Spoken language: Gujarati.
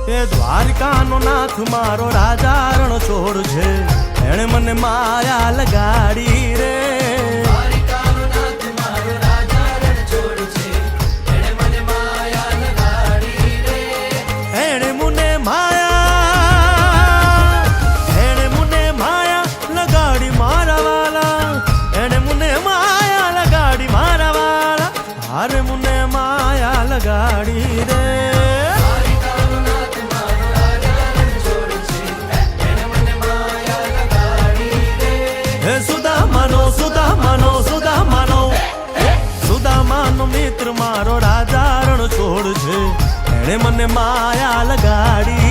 એ દ્વારકાનો નાથ મારો રાજા રણ છોડ છે, એણે મને માયા લગાડી રે. દ્વારકાનો નાથ મારો રાજા રણ છોડ છે, એણે મને માયા લગાડી રે. એણે મને માયા લગાડી મારા વાલા, એણે મને માયા લગાડી મારા વાલા, હારે મને માયા લગાડી રે. સુદામાનો મિત્ર મારો રાજા રણ છોડ છે, એણે મને માયા લગાડી